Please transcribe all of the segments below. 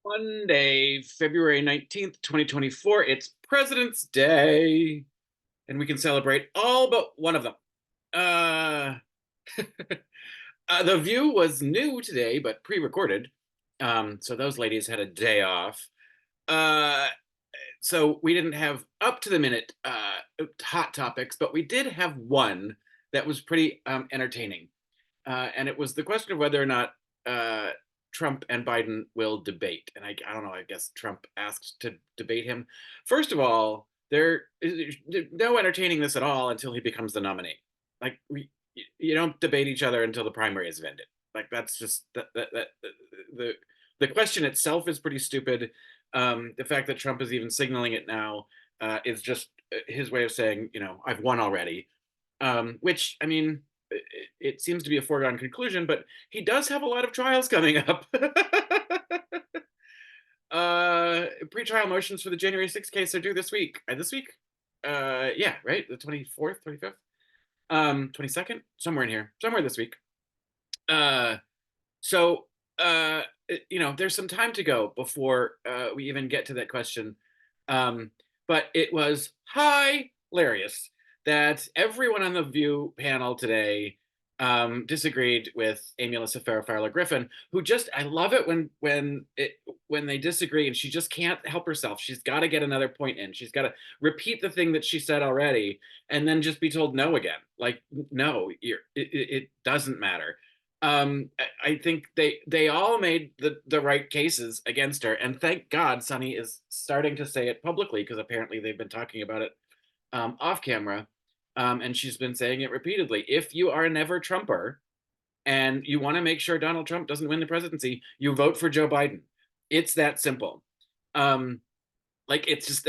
Monday, February 19th, 2024. It's President's Day, and we can celebrate all but one of them. Uh, the View was new today, but pre recorded. So those ladies had a day off. Uh, so we didn't have up to the minute hot topics, but we did have one that was pretty entertaining. And it was the question of whether or not Trump and Biden will debate. And I don't know, I guess Trump asked to debate him. First of all, there is no entertaining this at all until he becomes the nominee. Like, you don't debate each other until the primary is ended. Like, that's just the the question itself is pretty stupid. The fact that Trump is even signaling it now is just his way of saying, I've won already. Which, I mean, it seems to be a foregone conclusion, but he does have a lot of trials coming up. Pre-trial motions for the January 6th case are due this week. This week? Yeah, right? The 24th, 25th? 22nd? Somewhere in here. Somewhere this week. So, there's some time to go before we even get to that question. But it was hilarious that everyone on the View panel today disagreed with Amy Alyssa Farrah Fowler Griffin, who I love it when they disagree and she just can't help herself. She's got to get another point in. She's got to repeat the thing that she said already and then just be told no again. Like, no, it doesn't matter. I think they all made the right cases against her, and thank God Sunny is starting to say it publicly, because apparently they've been talking about it off camera, and she's been saying it repeatedly. If you are a never Trumper and you want to make sure Donald Trump doesn't win the presidency, you vote for Joe Biden. It's that simple. It's just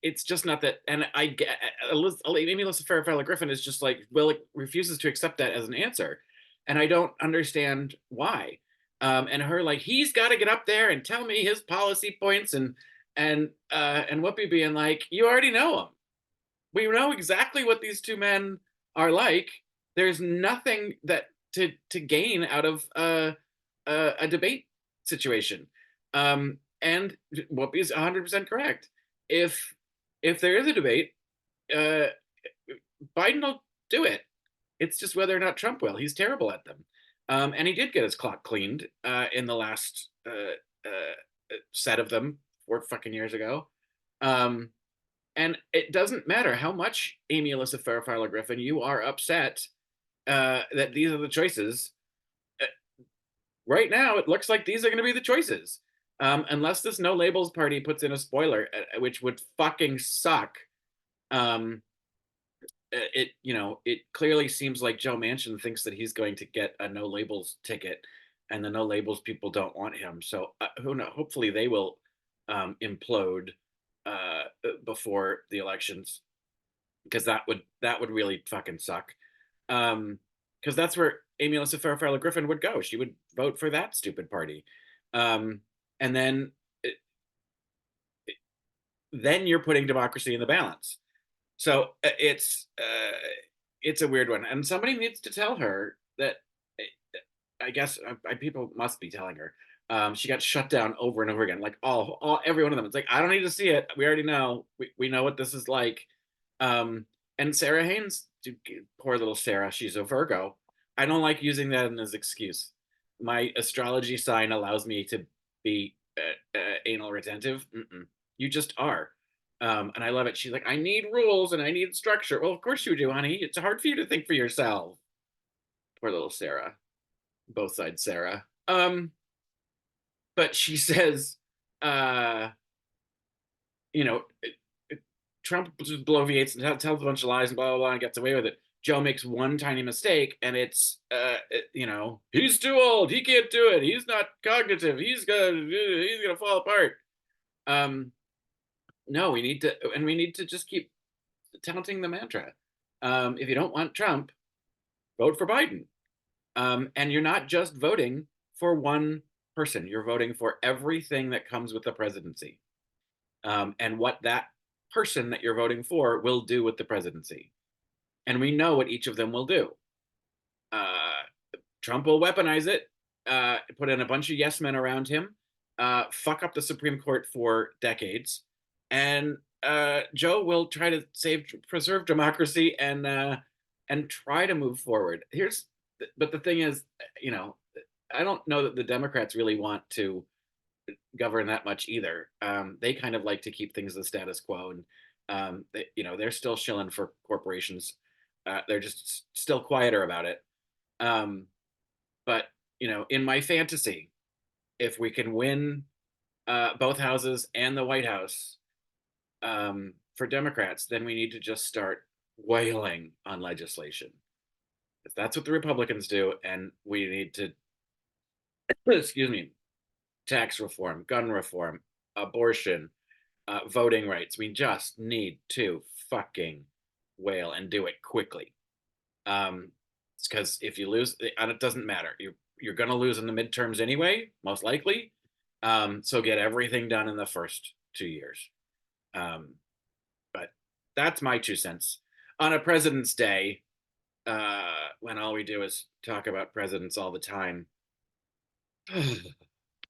it's just not that. And I get Amy Alyssa Farrah Fowler Griffin is just like, well, it refuses to accept that as an answer, and I don't understand why. And her, like, he's got to get up there and tell me his policy points, and Whoopi being like, you already know him. We know exactly what these two men are like. There's nothing that to gain out of a debate situation. And Whoopi is 100% correct. If there is a debate, uh, Biden will do it. It's just whether or not Trump will. He's terrible at them. And he did get his clock cleaned in the last set of them 4 fucking years ago. And it doesn't matter how much Amy Alyssa Farrah Fowler Griffin you are upset that these are the choices. Right now, it looks like these are going to be the choices. Unless this no labels party puts in a spoiler, which would fucking suck. It clearly seems like Joe Manchin thinks that he's going to get a no labels ticket, and the no labels people don't want him. So who knows? Hopefully they will implode before the elections, because that would really fucking suck. Because that's where Amy Alyssa Farrah Fowler Griffin would go. She would vote for that stupid party, and then you're putting democracy in the balance. So it's a weird one, and somebody needs to tell her that. I guess people must be telling her. She got shut down over and over again, like every one of them. It's like, I don't need to see it. We already know. We know what this is like. And Sarah Haynes, poor little Sarah, she's a Virgo. I don't like using that as an excuse. My astrology sign allows me to be anal retentive. You just are. And I love it. She's like, I need rules and I need structure. Well, of course you do, honey. It's hard for you to think for yourself. Poor little Sarah. Both sides, Sarah. But she says, you know, Trump just bloviates and tells a bunch of lies and blah, blah, blah, and gets away with it. Joe makes one tiny mistake, and it's, he's too old. He can't do it. He's not cognitive. He's gonna fall apart. No, we need to just keep touting the mantra. If you don't want Trump, vote for Biden. And you're not just voting for one person. You're voting for everything that comes with the presidency, and what that person that you're voting for will do with the presidency. And we know what each of them will do. Trump will weaponize it, put in a bunch of yes men around him, fuck up the Supreme Court for decades, and Joe will try to preserve democracy and try to move forward. But the thing is, you know, I don't know that the Democrats really want to govern that much either. They kind of like to keep things the status quo, and they're still shilling for corporations. They're just still quieter about it. Um, but in my fantasy, if we can win both houses and the White House for Democrats, then we need to just start wailing on legislation. If that's what the Republicans do, and we need to, excuse me, tax reform, gun reform, abortion, voting rights. We just need to fucking wail and do it quickly. It's because if you lose, and it doesn't matter. You're going to lose in the midterms anyway, most likely. So get everything done in the first 2 years. But that's my 2 cents on a President's Day, when all we do is talk about presidents all the time.